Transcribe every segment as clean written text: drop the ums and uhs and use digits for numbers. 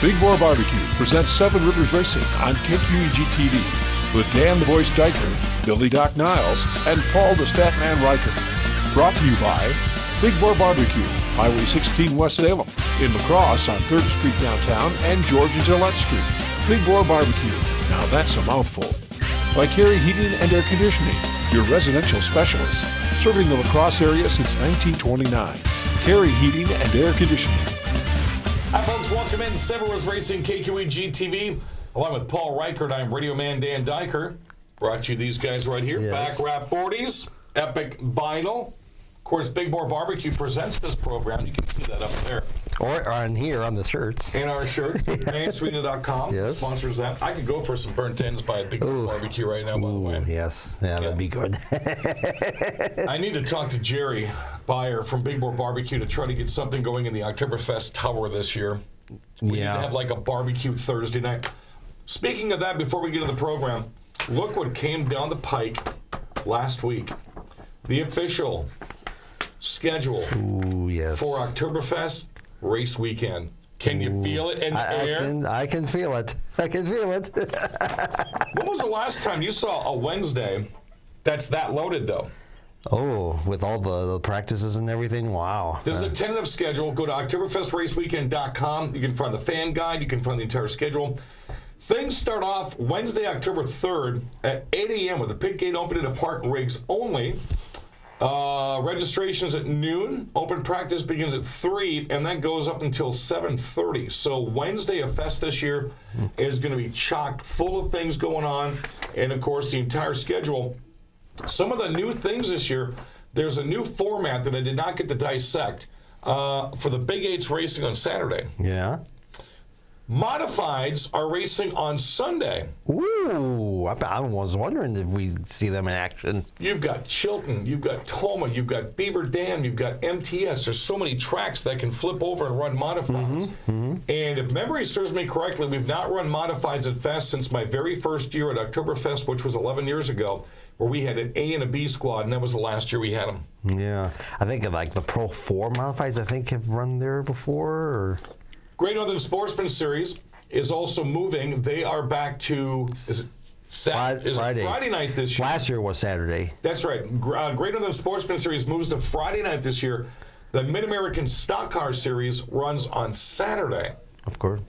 Big Boar Barbecue presents Seven Rivers Racing on KQEG TV with Dan the Voice Dyker, Billy Doc Niles, and Paul the Statman Riker. Brought to you by Big Boar Barbecue, Highway 16 West Salem, in La Crosse on 3rd Street downtown, and George and Gillette Street. Big Boar Barbecue, now that's a mouthful. By Carey Heating and Air Conditioning, your residential specialist, serving the La Crosse area since 1929. Carey Heating and Air Conditioning. Hi, folks. Welcome in. Seven Rivers Racing, KQEG TV. Along with Paul Reichert, I'm Radio Man Dan Dyker. Brought to you these guys right here. Yes. Back Wrap 40s, Epic Vinyl. Of course, Big Boar Barbecue presents this program. You can see that up there. Or on here on the shirts. And our shirts. MansArena.com Yes. sponsors that. I could go for some burnt ends by a Big Boar Barbecue right now, by the way. Yes. Yeah, that'd be good. I need to talk to Jerry Beyer from Big Boar Barbecue to try to get something going in the Oktoberfest Tower this year. We need to have like a barbecue Thursday night. Speaking of that, before we get to the program, look what came down the pike last week. The official schedule for Oktoberfest race weekend. Can you feel it in the air? I can feel it. I can feel it. When was the last time you saw a Wednesday that's that loaded, though? Oh, with all the practices and everything? Wow. This is a tentative schedule. Go to OktoberfestRaceWeekend.com. You can find the fan guide. You can find the entire schedule. Things start off Wednesday, October 3rd at 8 a.m. with the pit gate opening to park rigs only. Registration's at noon. Open practice begins at 3, and that goes up until 7:30. So Wednesday of Fest this year is going to be chock full of things going on, and of course the entire schedule. Some of the new things this year, there's a new format that I did not get to dissect for the Big Eights racing on Saturday. Yeah. Modifieds are racing on Sunday. Ooh, I was wondering if we'd see them in action. You've got Chilton, you've got Tomah, you've got Beaver Dam, you've got MTS. There's so many tracks that can flip over and run modifieds. And if memory serves me correctly, we've not run modifieds at Fest since my very first year at Oktoberfest, which was 11 years ago, where we had an A and a B squad, and that was the last year we had them. Yeah. I think like the Pro 4 modifieds, I think, have run there before. Or... Great Northern Sportsman Series is also moving. They are back to Friday night this year. Last year was Saturday. That's right. Great Northern Sportsman Series moves to Friday night this year. The Mid-American Stock Car Series runs on Saturday. Of course.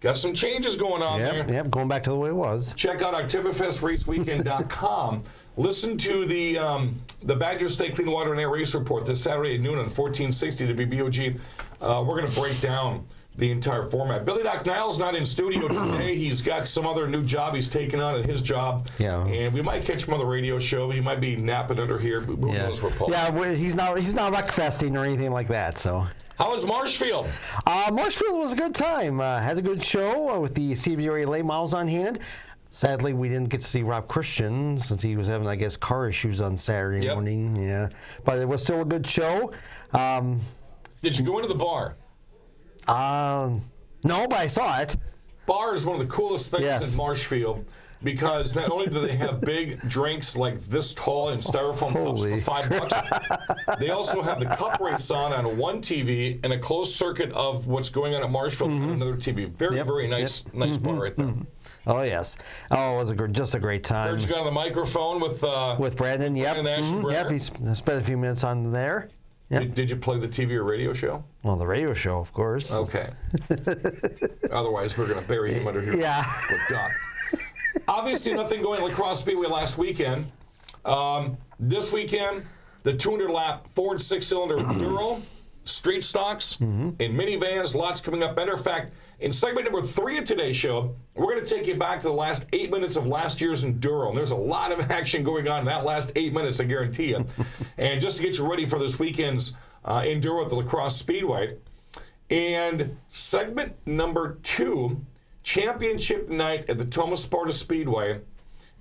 Got some changes going on there. Yep, going back to the way it was. Check out OktoberfestRaceWeekend.com. Listen to the Badger State Clean Water and Air Race Report this Saturday at noon on 1460 WBOG. We're going to break down the entire format. Billy Doc Niles not in studio today. He's got some other new job he's taken on at his job. Yeah. And we might catch him on the radio show. He might be napping under here. But who knows where Paul. Yeah, he's not breakfasting or anything like that. So. How was Marshfield? Marshfield was a good time. Had a good show with the CBRA late models on hand. Sadly, we didn't get to see Rob Christian since he was having, I guess, car issues on Saturday morning. Yeah, but it was still a good show. Did you go into the bar? No, but I saw it. Bar is one of the coolest things in Marshfield because not only do they have big drinks like this tall in styrofoam cups for $5, they also have the cup race on one TV and a closed circuit of what's going on at Marshfield on another TV. Very nice bar right there. Oh, yes. Oh, it was just a great time. Heard you got on the microphone with Brandon. Brandon Yep, he spent a few minutes on there. Yep. Did you play the TV or radio show? Well, the radio show, of course. Okay. Otherwise, we're going to bury him under here. Yeah. With Doc. Obviously, nothing going on La Crosse Speedway last weekend. This weekend, the 200-lap 4- and 6-cylinder Enduro, street stocks, and minivans, lots coming up. Matter of fact, in segment number 3 of today's show, we're going to take you back to the last 8 minutes of last year's Enduro. And there's a lot of action going on in that last 8 minutes, I guarantee you. And just to get you ready for this weekend's Enduro at the La Crosse Speedway. And segment number 2, championship night at the Tomah Sparta Speedway.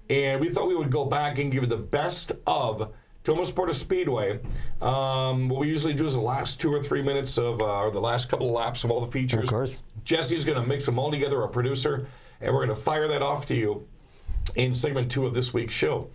And we thought we would go back and give you the best of Tomah Sparta Speedway. What we usually do is the last 2 or 3 minutes of, or the last couple of laps of all the features. Of course. Jesse's going to mix them all together, our producer, and we're going to fire that off to you in segment 2 of this week's show.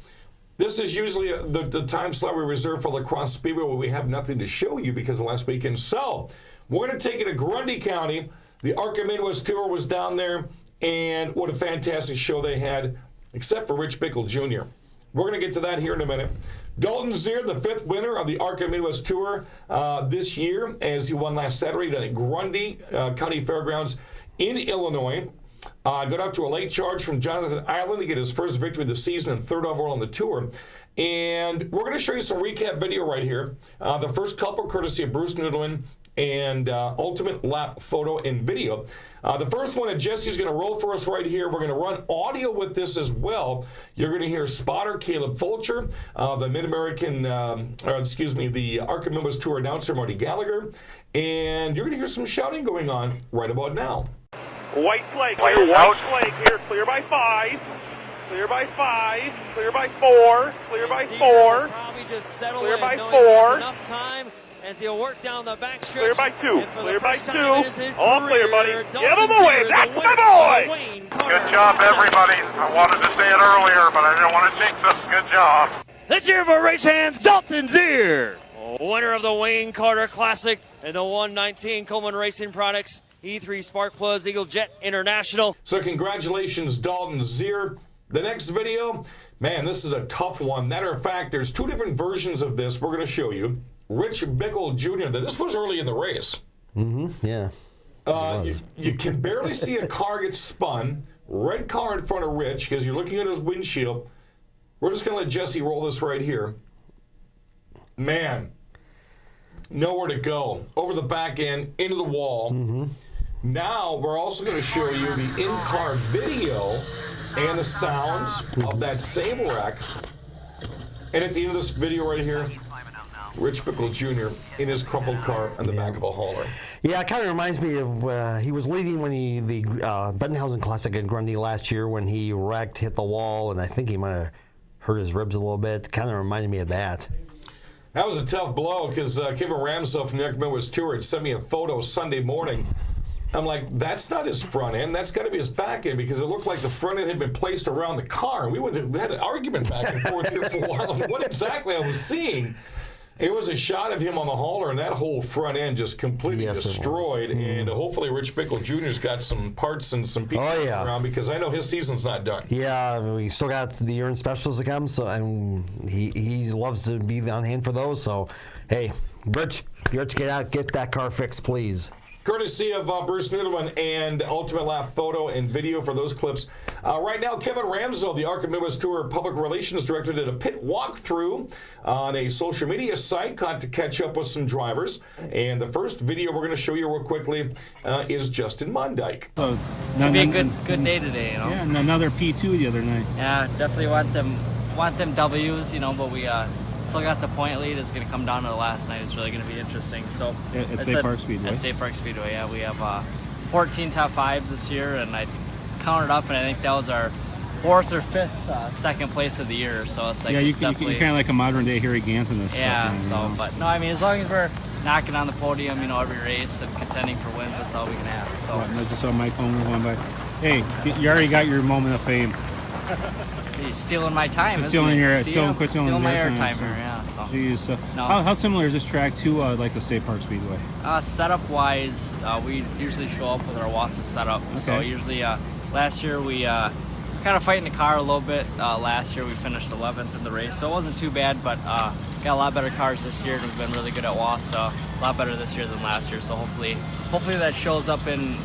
This is usually the time slot we reserve for La Crosse Speedway where we have nothing to show you because of last weekend. So we're going to take you to Grundy County The ARCA Midwest Tour was down there, and what a fantastic show they had, except for Rich Bickle Jr. We're going to get to that here in a minute. Dalton Zier, the 5th winner of the ARCA Midwest Tour this year, as he won last Saturday at Grundy County Fairgrounds in Illinois. Got off to a late charge from Jonathan Ireland to get his first victory of the season and 3rd overall on the tour. And we're going to show you some recap video right here. The first couple courtesy of Bruce Noodleman and Ultimate Lap photo and video. The first one that Jesse's going to roll for us right here. We're going to run audio with this as well. You're going to hear spotter Caleb Fulcher, the Mid-American, the ARCA Midwest Tour announcer Marty Gallagher, and you're going to hear some shouting going on right about now. White flag, clear, white flag here, clear by 5, clear by 5, clear by 4, clear by 4, probably just settle clear in, by knowing 4, enough time as he'll work down the back clear stretch. by 2, clear by 2, all career, clear, buddy, Dalton give him Zier away, is that's a the winner boy! Good job, everybody. I wanted to say it earlier, but I didn't want to jinx us. Good job. Let's hear for race hands, Dalton Zier, winner of the Wayne Carter Classic and the 119 Coleman Racing Products E3 Spark Plugs Eagle Jet International. So congratulations, Dalton Zier. The next video, man, this is a tough one. Matter of fact, there's 2 different versions of this we're going to show you. Rich Bickle Jr., this was early in the race. Yeah. You can barely see a car get spun. Red car in front of Rich because you're looking at his windshield. We're just going to let Jesse roll this right here. Man, nowhere to go. Over the back end, into the wall. Now we're also going to show you the in-car video and the sounds of that same wreck. And at the end of this video right here, Rich Bickle Jr. in his crumpled car in the back of a hauler. Yeah, it kind of reminds me of he was leading when the Bettenhausen Classic in Grundy last year when he wrecked, hit the wall, and I think he might have hurt his ribs a little bit. Kind of reminded me of that. That was a tough blow because Kevin Ramsell from the ARCA Midwest Tour had sent me a photo Sunday morning. I'm like, that's not his front end. That's got to be his back end because it looked like the front end had been placed around the car. And we had an argument back and forth here for a while on what exactly I was seeing. It was a shot of him on the hauler, and that whole front end just completely destroyed. And hopefully Rich Bickle Jr.'s got some parts and some pieces around because I know his season's not done. Yeah, we still got the year-end specials to come, so and he loves to be on hand for those. So, hey, Rich, get that car fixed, please. Courtesy of Bruce Noodleman and Ultimate Lap photo and video for those clips. Right now, Kevin Ramsell, the ARCA Midwest Tour Public Relations Director, did a pit walkthrough on a social media site to catch up with some drivers. And the first video we're going to show you real quickly is Justin Mondyke. So, It'll be a good day today, you know. Yeah, and another P2 the other night. Yeah, definitely want them W's, you know, but we still got the point lead. It's going to come down to the last night. It's really going to be interesting. So At State Park Speedway. At State Park Speedway, yeah. We have 14 top 5s this year, and I counted up, and I think that was our 4th or 5th second place of the year. So it's like yeah, it's you're kind of like a modern day Harry Ganson. Yeah, stuff, but no, I mean, as long as we're knocking on the podium, you know, every race and contending for wins, that's all we can ask. So I just saw Mike Holmes going by. Hey, you already got your moment of fame. he's stealing my time. Stealing my airtime here, yeah. So. Jeez, so how similar is this track to like the State Park Speedway? Setup wise, we usually show up with our Wassa setup. Okay. So usually, last year we kind of fighting the car a little bit. Last year we finished 11th in the race, so it wasn't too bad. But got a lot better cars this year, and we've been really good at Wassa. A lot better this year than last year. So hopefully that shows up in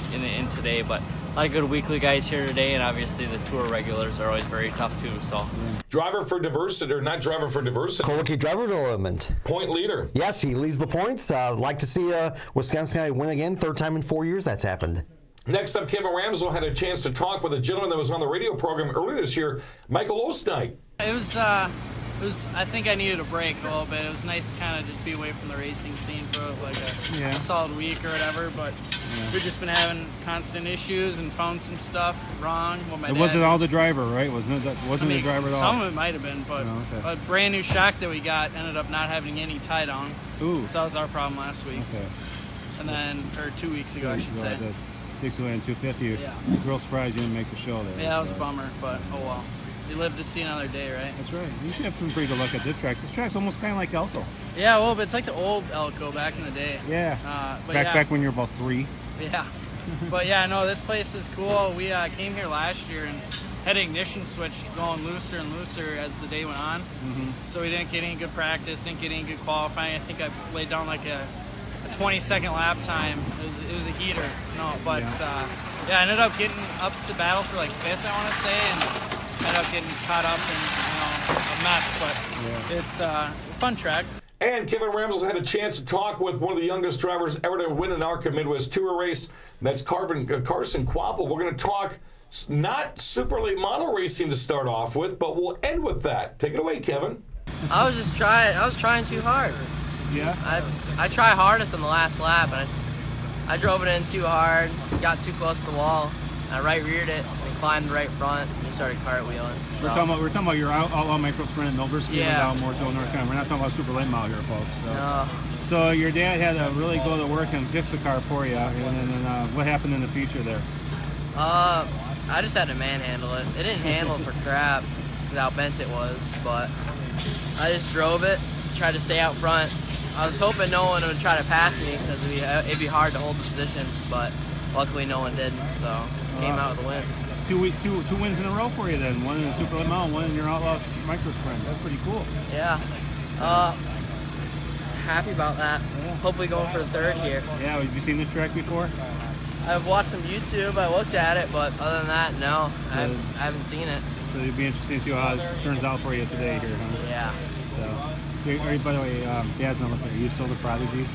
today. But a lot of good weekly guys here today, and obviously the tour regulars are always very tough too. So, driver for diversity, or not driver for diversity? Co-rookie driver development. Point leader. Yes, he leads the points. Like to see Wisconsin guy win again. 3rd time in 4 years that's happened. Next up, Kevin Ramsell had a chance to talk with a gentleman that was on the radio program earlier this year, Michael Osnight. It was. I think I needed a break a little bit. It was nice to kind of just be away from the racing scene for like a solid week or whatever. But we've just been having constant issues and found some stuff wrong. It wasn't all the driver, right? Wasn't the driver at all? Some of it might have been, but a brand new shock that we got ended up not having any tie down. Ooh. So that was our problem last week. Okay. And then, or 2 weeks ago, I should say. Dixieland 250. Yeah. Real surprised you didn't make the show there. Yeah, that was a bummer, but oh well. You live to see another day, right? That's right. You should have some pretty good luck at this track. This track's almost kind of like Elko. Yeah, well, but it's like the old Elko back in the day. Yeah. But back when you were about 3. Yeah. But yeah, no, this place is cool. We came here last year and had ignition switch going looser and looser as the day went on. So we didn't get any good practice, didn't get any good qualifying. I think I laid down like a 20-second lap time. It was a heater, but yeah, I ended up getting up to battle for like 5th, I want to say, and ended up getting caught up in a mess. But it's a fun track. And Kevin Ramsell's had a chance to talk with one of the youngest drivers ever to win an ARCA Midwest Tour race. And that's Carson Kvapil. We're going to talk not super late model racing to start off with, but we'll end with that. Take it away, Kevin. I was trying too hard. Yeah? I tried hardest on the last lap, and I drove it in too hard, got too close to the wall. I right-reared it and climbed the right front and started cartwheeling. So. We're talking about your outlaw micro sprint at Millburn Speedway down Mooresville, North Carolina. We're not talking about super late model here, folks. So. No. So your dad had to really go to work and fix the car for you, and then what happened in the future there? I just had to manhandle it. It didn't handle for crap because how bent it was, but I just drove it, tried to stay out front. I was hoping no one would try to pass me because it'd be hard to hold the position, but luckily no one did, so came out with a win. Two wins in a row for you then. One in the super late model, one in your outlaw micro sprint. That's pretty cool. Yeah. Happy about that. Yeah. Hopefully going for the 3rd here. Yeah, have you seen this track before? I've watched some YouTube, I looked at it, but other than that, no, I haven't seen it. So it'd be interesting to see how it turns out for you today here, huh? Yeah. So, by the way, Dad's not looking. Are you still the prodigy?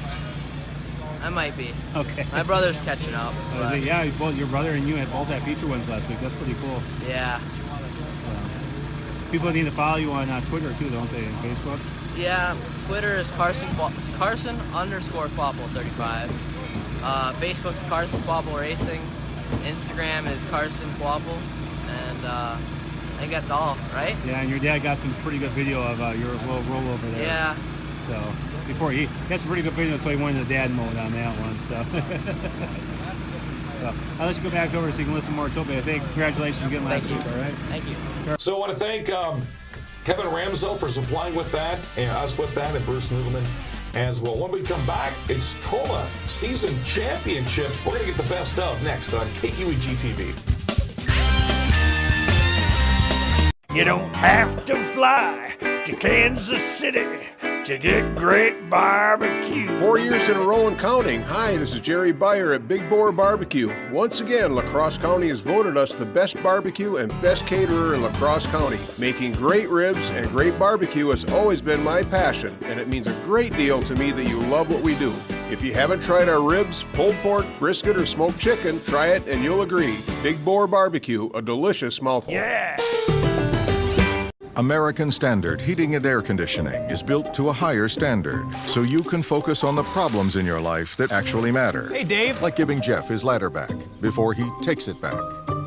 I might be. Okay. My brother's catching up. Yeah, your brother and you had both had feature wins last week. That's pretty cool. Yeah. So, people need to follow you on Twitter too, don't they, and Facebook? Yeah, Twitter is Carson _Kvapil 35. Facebook's Carson Kvapil Racing. Instagram is Carson Kvapil, and I think that's all, right? Yeah, and your dad got some pretty good video of your little rollover there. Yeah. So before he got some pretty good video until he went into dad mode on that one. So, I'll let you go back over so you can listen more to it. I think congratulations on getting last week. All right. Thank you. So I want to thank Kevin Ramsell for supplying with that, and us with that, and Bruce Nudelman as well. When we come back, it's Tomah Season Championships. We're going to get the best of next on KQEG TV. You don't have to fly to Kansas City to get great barbecue. 4 years in a row and counting. Hi, this is Jerry Beyer at Big Boar Barbecue. Once again, La Crosse County has voted us the best barbecue and best caterer in La Crosse County. Making great ribs and great barbecue has always been my passion, and it means a great deal to me that you love what we do. If you haven't tried our ribs, pulled pork, brisket, or smoked chicken, try it and you'll agree. Big Boar Barbecue, a delicious mouthful. Yeah! American Standard Heating and Air Conditioning is built to a higher standard, so you can focus on the problems in your life that actually matter. Hey, Dave. Like giving Jeff his ladder back before he takes it back.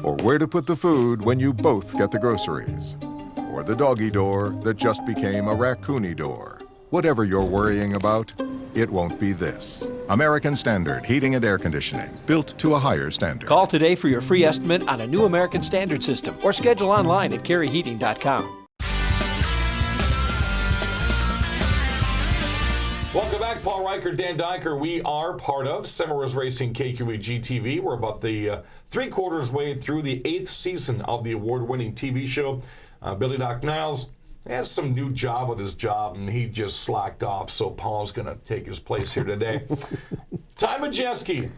Or where to put the food when you both get the groceries. Or the doggy door that just became a raccoony door. Whatever you're worrying about, it won't be this. American Standard Heating and Air Conditioning, built to a higher standard. Call today for your free estimate on a new American Standard system, or schedule online at caryheating.com. Welcome back, Paul Reichert, Dan Dyker. We are part of Semmelrose Racing KQEG TV. We're about the 3/4 way through the 8th season of the award-winning TV show. Billy Doc Niles has some new job with his job, and he just slacked off, so Paul's going to take his place here today. Ty Majeski.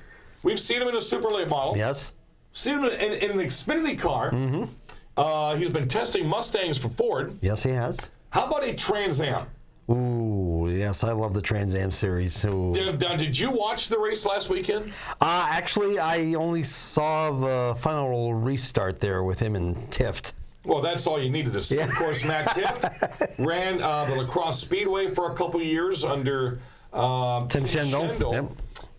We've seen him in a super late model. Yes. Seen him in an Xfinity car. Mm-hmm. He's been testing Mustangs for Ford. Yes, he has. How about a Trans Am? Ooh, yes, I love the Trans Am series. Did you watch the race last weekend? Actually, I only saw the final restart there with him and Tift. Well, that's all you needed to see. Yeah. Of course, Matt Tift ran the La Crosse Speedway for a couple of years under Tim Schendel. Yep.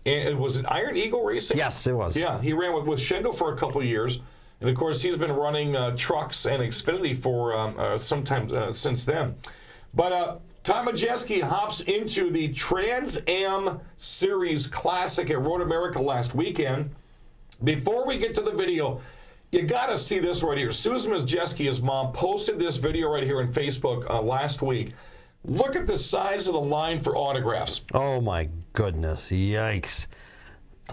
And was it Iron Eagle Racing? Yes, it was. Yeah, he ran with Schendel for a couple of years. And, of course, he's been running trucks and Xfinity for some time since then. But Ty Majeski hops into the Trans Am Series Classic at Road America last weekend. Before we get to the video, you got to see this right here. Susan Majeski, his mom, posted this video right here on Facebook last week. Look at the size of the line for autographs. Oh, my goodness. Yikes.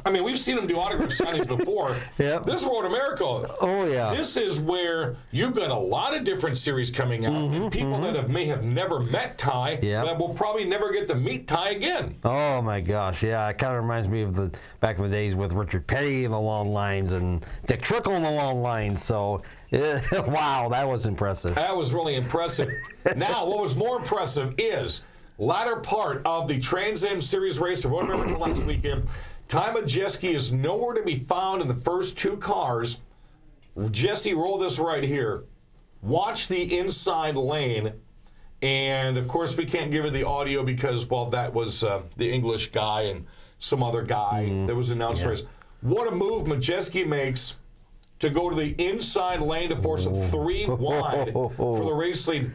I mean, we've seen him do autograph signings before. Yep. This is Road America. Oh, yeah. This is where you've got a lot of different series coming out. And people that may have never met Ty that will probably never get to meet Ty again. Oh, my gosh. Yeah, it kind of reminds me of the back in the days with Richard Petty in the long lines and Dick Trickle in the long lines. So, wow, that was impressive. That was really impressive. Now, what was more impressive is latter part of the Trans Am Series race of Road America last weekend. Ty Majeski is nowhere to be found in the first two cars. Jesse, roll this right here. Watch the inside lane. And, of course, we can't give you the audio because, well, that was the English guy and some other guy that was announced race. What a move Majeski makes to go to the inside lane to force a 3 wide for the race lead.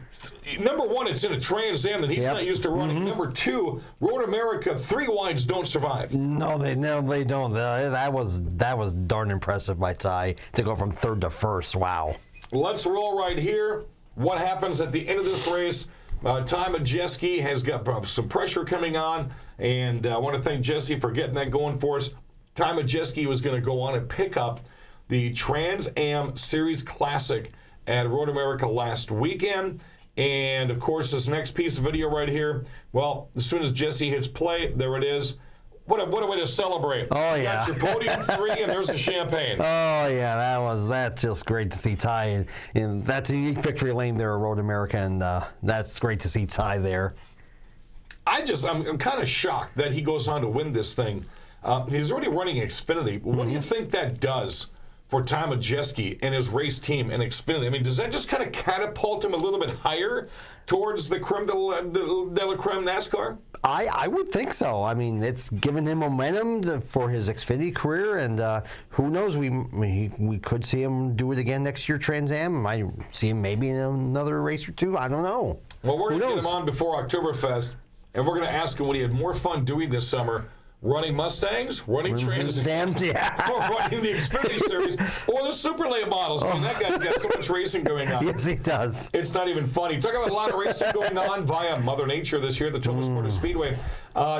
Number one, it's in a Trans Am that he's not used to running. Number two, Road America, 3 wides don't survive. No, they don't. That was darn impressive by Ty to go from third to first. Wow. Let's roll right here. What happens at the end of this race? Ty Majeski has got some pressure coming on, and I want to thank Jesse for getting that going for us. Ty Majeski was going to go on and pick up the Trans Am Series Classic at Road America last weekend. And, of course, this next piece of video right here, well, as soon as Jesse hits play, there it is. What a way to celebrate. Oh, yeah. You got your podium 3, and there's the champagne. Oh, yeah, that's just great to see Ty. And that's a unique victory lane there at Road America, and that's great to see Ty there. I'm kind of shocked that he goes on to win this thing. He's already running Xfinity. What do you think that does for Ty Majeski and his race team and Xfinity? I mean, does that just kind of catapult him a little bit higher towards the creme de la creme NASCAR? I would think so. I mean, it's given him momentum for his Xfinity career, and who knows, we could see him do it again next year, Trans Am. Might see him maybe in another race or two. I don't know. Well, we're going to get him on before Oktoberfest, and we're going to ask him what he had more fun doing this summer. Running Mustangs, running Trans Ams, or running the Xfinity Series, or the Super Late models. I mean, that guy's got so much racing going on. Yes, he does. It's not even funny. Talk about a lot of racing going on via Mother Nature this year, the Tomah Sparta Speedway.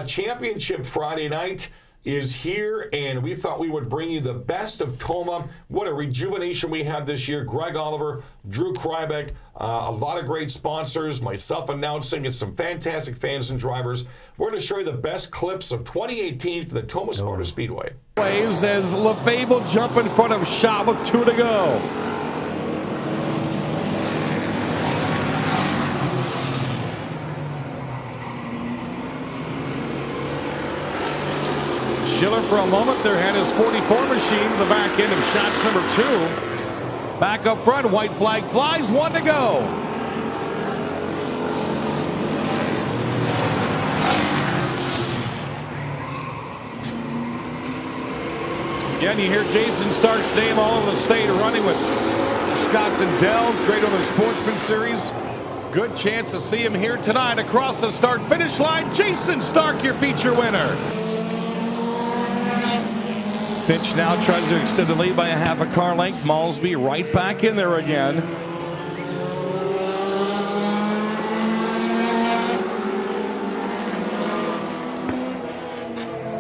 Championship Friday night is here, and we thought we would bring you the best of Tomah. What a rejuvenation we had this year. Greg Oliver, Drew Krybeck, a lot of great sponsors, myself announcing, and some fantastic fans and drivers. We're going to show you the best clips of 2018 for the Tomah Sparta Speedway. As LaFave will jump in front of Shaw with 2 to go. Schiller for a moment there had his 44 machine, the back end of shots number 2. Back up front, white flag flies, 1 to go. Again, you hear Jason Stark's name all over the state running with Scotts and Dells, Great Northern Sportsman Series. Good chance to see him here tonight across the start-finish line. Jason Stark, your feature winner. Finch now tries to extend the lead by a half a car length. Malsby right back in there again.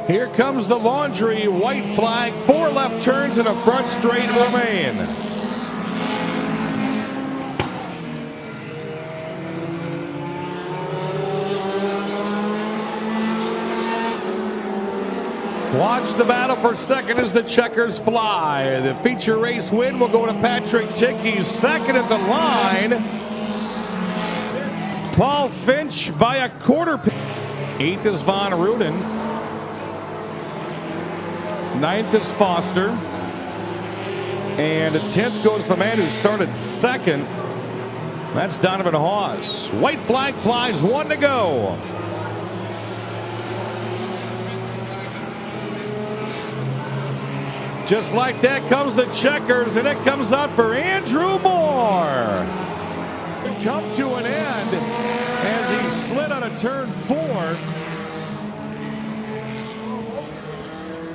Here comes the laundry. White flag, 4 left turns and a front straight remain. Watch the battle for second as the checkers fly. The feature race win will go to Patrick Tick. He's second at the line. Paul Finch by a quarter. 8th is Von Ruden. 9th is Foster. And 10th goes the man who started second. That's Donovan Hawes. White flag flies, 1 to go. Just like that comes the checkers, and it comes up for Andrew Moore. Come to an end as he slid out of turn 4.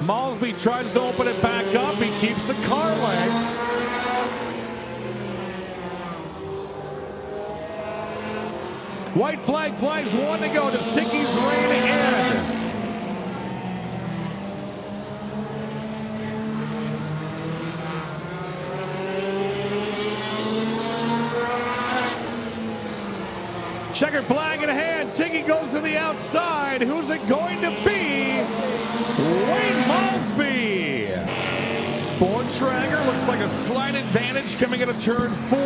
Malsby tries to open it back up. He keeps a car length. White flag flies, 1 to go. Does Ticky's reign end? Checkered flag in hand. Tiggy goes to the outside. Who's it going to be? Wayne Malsby. Borntrager looks like a slight advantage coming into turn 4.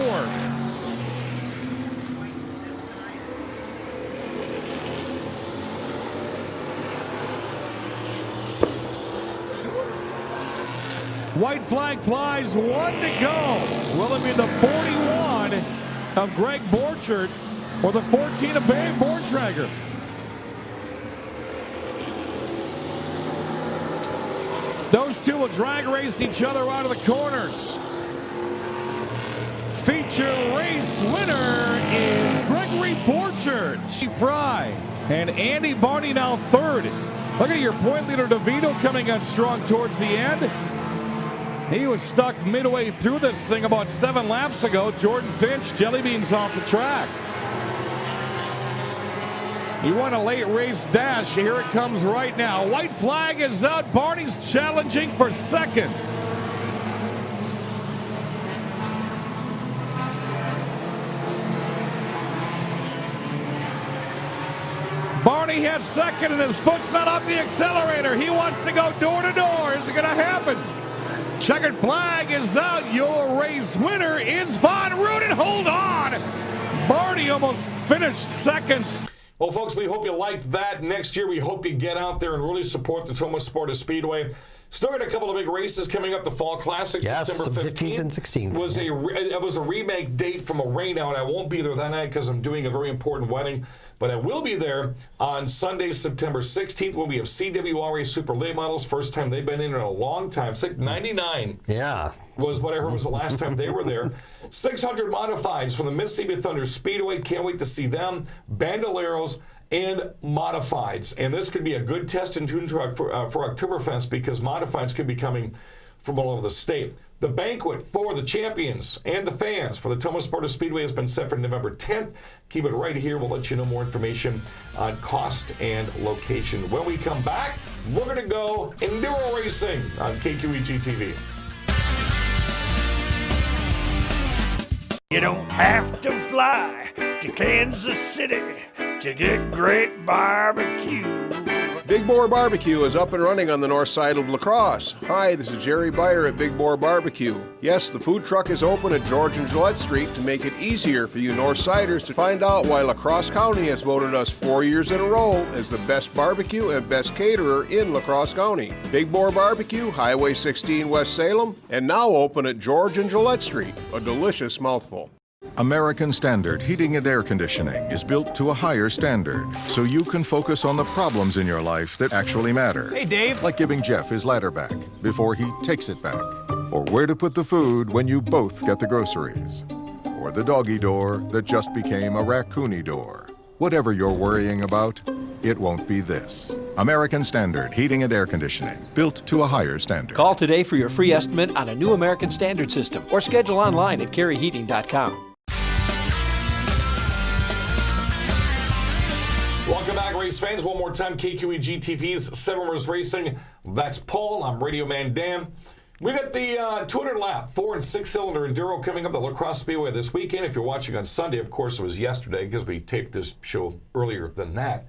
White flag flies, 1 to go. Will it be the 41 of Greg Borchert or the 14 of Barry Borntrager? Those two will drag race each other out of the corners. Feature race winner is Gregory Borchert. Fry and Andy Barney now third. Look at your point leader DeVito coming on strong towards the end. He was stuck midway through this thing about 7 laps ago. Jordan Finch, jelly beans off the track. He won a late race dash. Here it comes right now. White flag is out. Barney's challenging for second. Barney had second and his foot's not off the accelerator. He wants to go door to door. Is it going to happen? Checkered flag is out. Your race winner is Von Ruden. Hold on. Barney almost finished second. Well, folks, we hope you liked that. Next year, we hope you get out there and really support the Tomah Sparta Speedway. Still got a couple of big races coming up. The Fall Classic, yes, September 15th and 16th. It was a remake date from a rainout. I won't be there that night because I'm doing a very important wedding. But I will be there on Sunday, September 16th, when we have CWRA Super Late Models. First time they've been in a long time. It's like 99. Yeah. Was what I heard was the last time they were there. 600 modifieds from the Mississippi Thunder Speedway. Can't wait to see them. Bandoleros and modifieds. And this could be a good test and tune track for Oktoberfest because modifieds could be coming from all over the state. The banquet for the champions and the fans for the Tomah Sparta Speedway has been set for November 10th. Keep it right here. We'll let you know more information on cost and location. When we come back, we're going to go enduro racing on KQEG TV. You don't have to fly to Kansas City to get great barbecue. Big Boar Barbecue is up and running on the north side of La Crosse. Hi, this is Jerry Beyer at Big Boar Barbecue. Yes, the food truck is open at George and Gillette Street to make it easier for you north siders to find out why La Crosse County has voted us 4 years in a row as the best barbecue and best caterer in La Crosse County. Big Boar Barbecue, Highway 16 West Salem, and now open at George and Gillette Street. A delicious mouthful. American Standard Heating and Air Conditioning is built to a higher standard, so you can focus on the problems in your life that actually matter. Hey, Dave. Like giving Jeff his ladder back before he takes it back. Or where to put the food when you both get the groceries. Or the doggy door that just became a raccoony door. Whatever you're worrying about, it won't be this. American Standard Heating and Air Conditioning, built to a higher standard. Call today for your free estimate on a new American Standard system or schedule online at carryheating.com. Welcome back, race fans. One more time, KQEG TV's 7 Rivers Racing. That's Paul. I'm Radio Man Dan. We got the 200-lap 4- and 6-cylinder enduro coming up at La Crosse Speedway this weekend. If you're watching on Sunday, of course, it was yesterday because we taped this show earlier than that.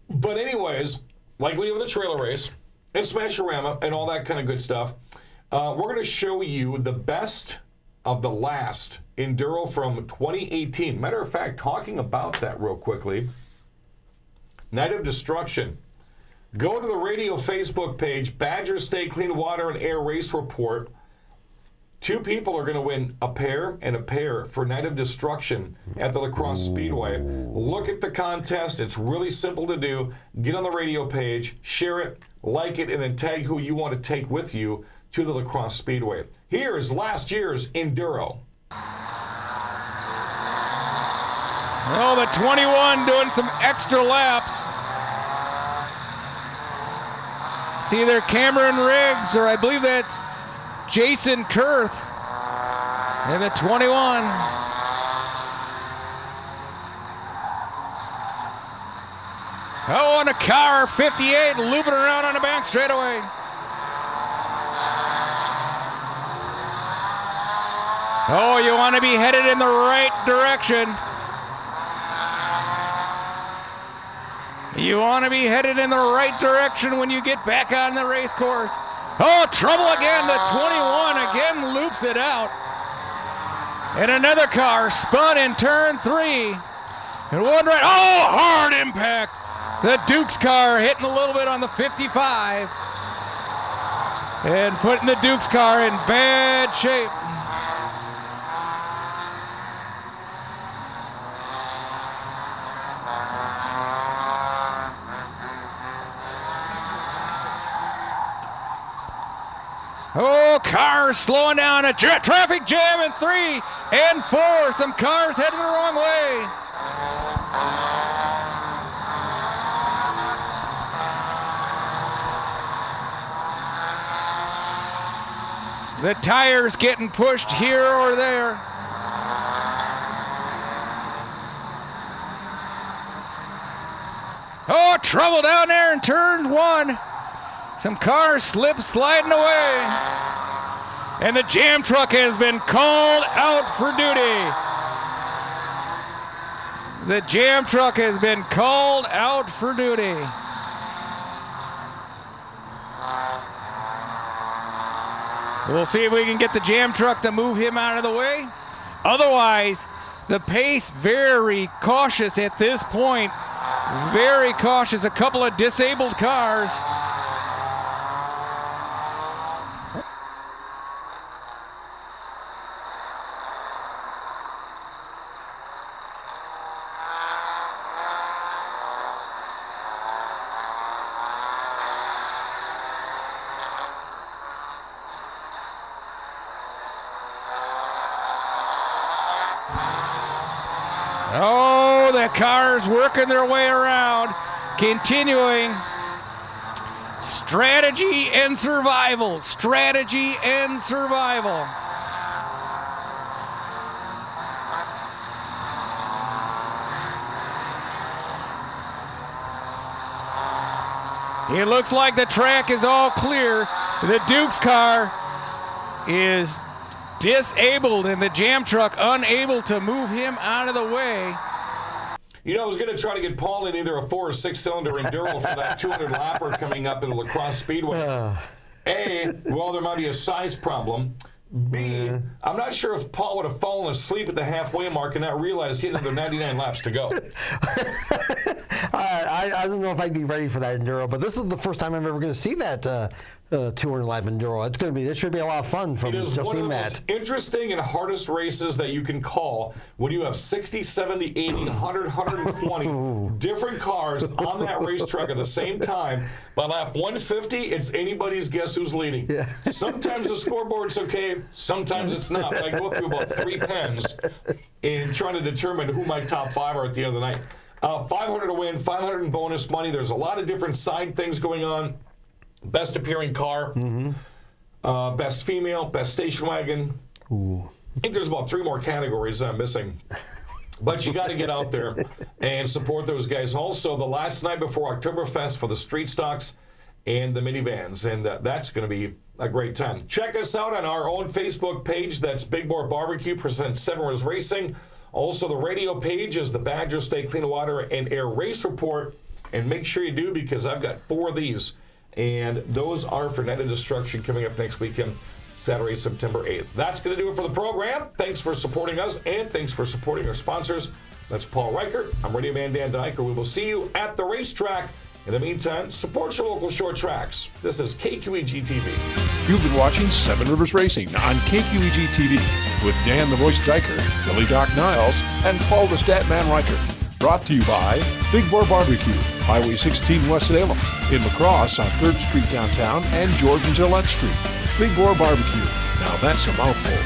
But anyways, like we do with the trailer race and Smash-A-Rama and all that kind of good stuff, we're going to show you the best of the last enduro from 2018. Matter of fact, talking about that real quickly, Night of Destruction. Go to the radio Facebook page, Badger State Clean Water and Air Race Report. 2 people are going to win a pair and a pair for Night of Destruction at the La Crosse Speedway. Look at the contest. It's really simple to do. Get on the radio page, share it, like it, and then tag who you want to take with you to the La Crosse Speedway. Here is last year's Enduro. Oh, the 21 doing some extra laps. It's either Cameron Riggs or I believe that's Jason Kurth in the 21. Oh, and a car 58 looping around on the back straightaway. Oh, you want to be headed in the right direction. You want to be headed in the right direction when you get back on the race course. Oh, trouble again. The 21 again loops it out. And another car spun in turn 3. And one right. Oh, hard impact. The Dukes car hitting a little bit on the 55. And putting the Dukes car in bad shape. Oh, cars slowing down. A traffic jam in 3 and 4. Some cars heading the wrong way. The tires getting pushed here or there. Oh, trouble down there in turn 1. Some cars sliding away. And the jam truck has been called out for duty. The jam truck has been called out for duty. We'll see if we can get the jam truck to move him out of the way. Otherwise, the pace very cautious at this point. Very cautious. A couple of disabled cars. Oh, the cars working their way around, continuing strategy and survival, strategy and survival. It looks like the track is all clear. The Dukes car is disabled and the jam truck unable to move him out of the way. You know, I was going to try to get Paul in either a 4 or 6 cylinder Enduro for that 200 lapper coming up in the La Crosse Speedway. A, well, there might be a size problem. B, I'm not sure if Paul would have fallen asleep at the halfway mark and not realized he had another 99 laps to go. I don't know if I'd be ready for that Enduro, but this is the first time I'm ever going to see that 200 lap Enduro. It should be a lot of fun from just seeing that. It is one of the most interesting and hardest races that you can call when you have 60, 70, 80, 100, 120 different cars on that racetrack at the same time. By lap 150, it's anybody's guess who's leading. Yeah. Sometimes the scoreboard's okay, sometimes it's not. But I go through about 3 pens in trying to determine who my top 5 are at the end of the night. 500 to win, 500 in bonus money. There's a lot of different side things going on. Best appearing car, best female, best station wagon. I think there's about 3 more categories I'm missing. But you got to get out there and support those guys. Also, the last night before Oktoberfest for the street stocks and the minivans. And that's going to be a great time. Check us out on our own Facebook page. That's Big Boar Barbecue presents Seven Rivers Racing. Also, the radio page is the Badger State Clean Water and Air Race Report. And make sure you do, because I've got 4 of these. And those are for Night of Destruction coming up next weekend, Saturday, September 8th. That's going to do it for the program. Thanks for supporting us, and thanks for supporting our sponsors. That's Paul Reichert. I'm Radio Man Dan Dyker. We will see you at the racetrack. In the meantime, support your local short tracks. This is KQEG TV. You've been watching Seven Rivers Racing on KQEG TV with Dan the Voice Dyker, Billy Doc Niles, and Paul the Statman Reichert. Brought to you by Big Boar Barbecue, Highway 16 West Salem, in La Crosse on 3rd Street downtown and George and Gillette Street. Big Boar Barbecue, now that's a mouthful.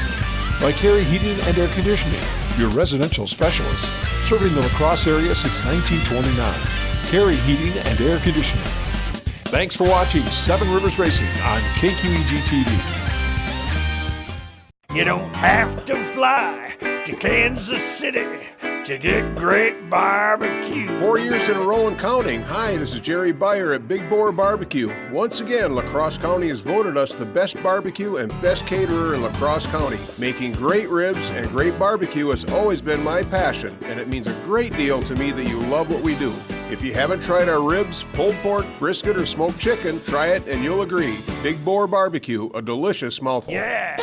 By Carey Heating and Air Conditioning, your residential specialist, serving the La Crosse area since 1929. Carey Heating and Air Conditioning. Thanks for watching Seven Rivers Racing on KQEG TV. You don't have to fly to Kansas City to get great barbecue. 4 years in a row and counting. Hi, this is Jerry Beyer at Big Boar Barbecue. Once again, La Crosse County has voted us the best barbecue and best caterer in La Crosse County. Making great ribs and great barbecue has always been my passion, and it means a great deal to me that you love what we do. If you haven't tried our ribs, pulled pork, brisket, or smoked chicken, try it and you'll agree. Big Boar Barbecue, a delicious mouthful. Yeah.